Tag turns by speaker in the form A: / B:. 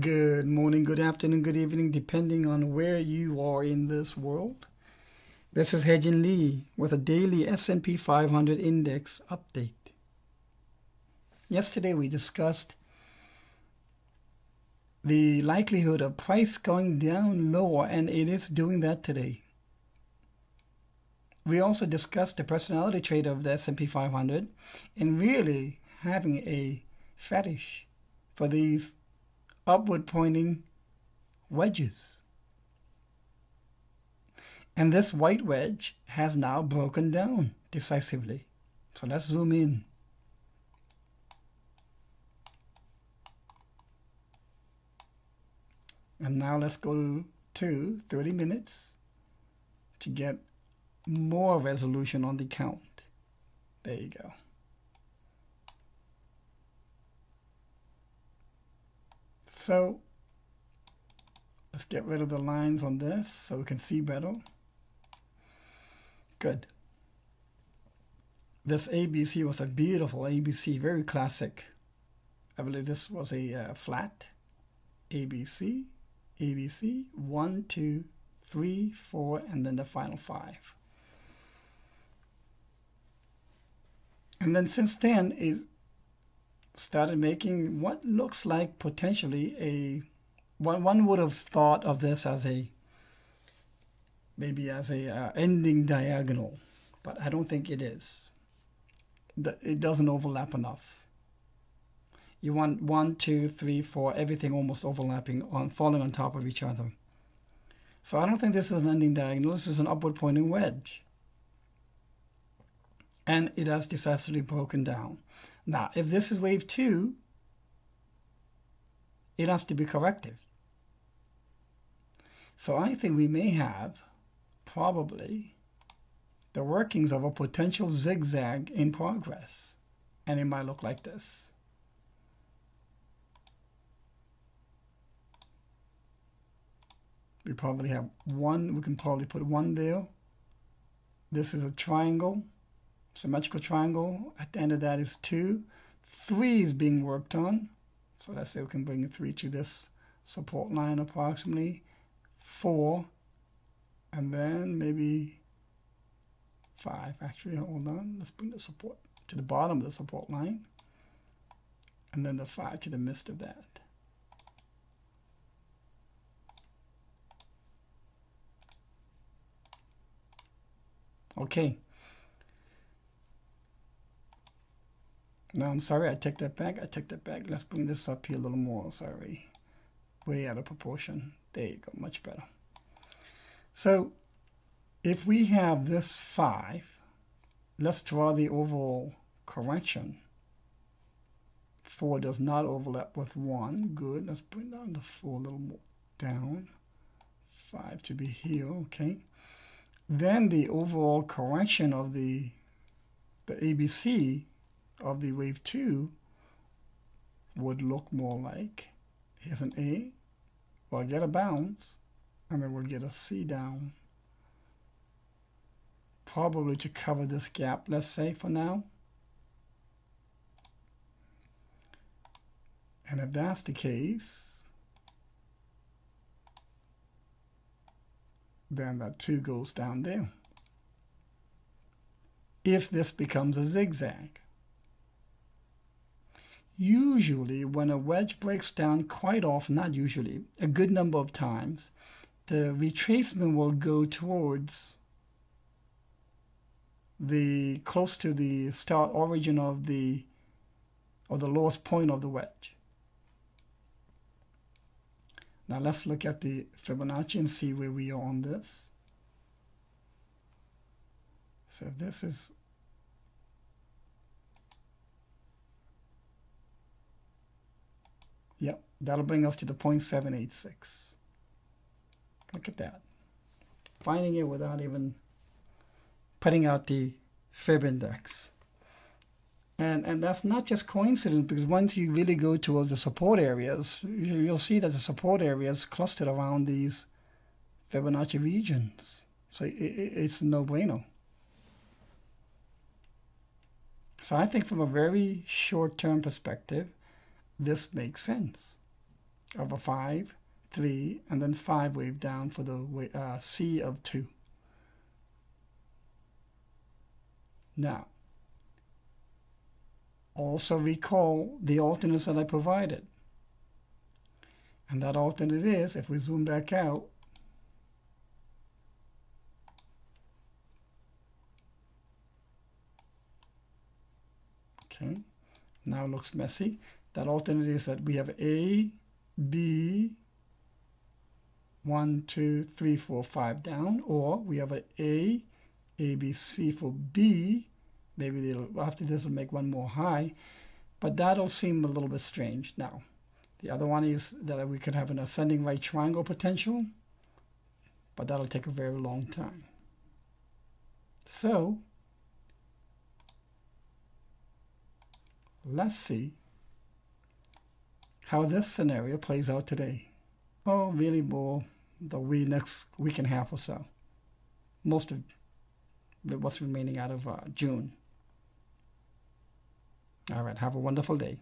A: Good morning, good afternoon, good evening, depending on where you are in this world. This is Hedgin Lee with a daily S&P 500 index update. Yesterday we discussed the likelihood of price going down lower, and it is doing that today. We also discussed the personality trait of the S&P 500 and really having a fetish for these upward pointing wedges. And this white wedge has now broken down decisively. So let's zoom in. And now let's go to 30 minutes to get more resolution on the count. There you go. So let's get rid of the lines on this so we can see better. Good. This ABC was a beautiful ABC, very classic. I believe this was a flat ABC, ABC, 1, 2, 3, 4, and then the final 5. And then since then is started making what looks like potentially a one would have thought of this as a maybe as a ending diagonal, but I don't think it is. It doesn't overlap enough. You want 1, 2, 3, 4, everything almost overlapping on falling on top of each other. So I don't think this is an ending diagonal. This is an upward pointing wedge, and it has decisively broken down. Now, if this is wave 2, it has to be corrected. So I think we may have probably the workings of a potential zigzag in progress. And it might look like this. We probably have one, we can probably put one there. This is a triangle. Symmetrical triangle. At the end of that is 2. 3 is being worked on. So let's say we can bring 3 to this support line approximately. 4. And then maybe 5. Actually, hold on. Let's bring the support to the bottom of the support line. And then the 5 to the midst of that. Okay. No, I'm sorry, I take that back. Let's bring this up here a little more. Sorry. Way out of proportion. There you go, much better. So if we have this 5, let's draw the overall correction. 4 does not overlap with 1. Good. Let's bring down the 4 a little more down. 5 to be here, okay. Then the overall correction of the ABC of the wave 2 would look more like, here's an A, we'll get a bounce, and then we'll get a C down, probably to cover this gap, let's say, for now. And if that's the case, then that 2 goes down there. If this becomes a zigzag. Usually, when a wedge breaks down, quite often, not usually, a good number of times, the retracement will go towards the close to the start origin of the lowest point of the wedge. Now let's look at the Fibonacci and see where we are on this. So if this is yep, that'll bring us to the 0.786. Look at that. Finding it without even putting out the Fib index. And that's not just coincidence, because once you really go towards the support areas, you'll see that the support areas clustered around these Fibonacci regions. So it's a no-brainer. So I think from a very short-term perspective, this makes sense. of a 5, 3, and then 5 wave down for the C of 2. Now, also recall the alternates that I provided. And that alternate is, if we zoom back out, okay, now it looks messy. That alternate is that we have A, B, 1, 2, 3, 4, 5 down, or we have an A, B, C for B. Maybe after this will make one more high, but that'll seem a little bit strange. Now, the other one is that we could have an ascending right triangle potential, but that'll take a very long time. So, let's see how this scenario plays out today. Oh, really more the next week and a half or so. Most of what's remaining out of June. All right, have a wonderful day.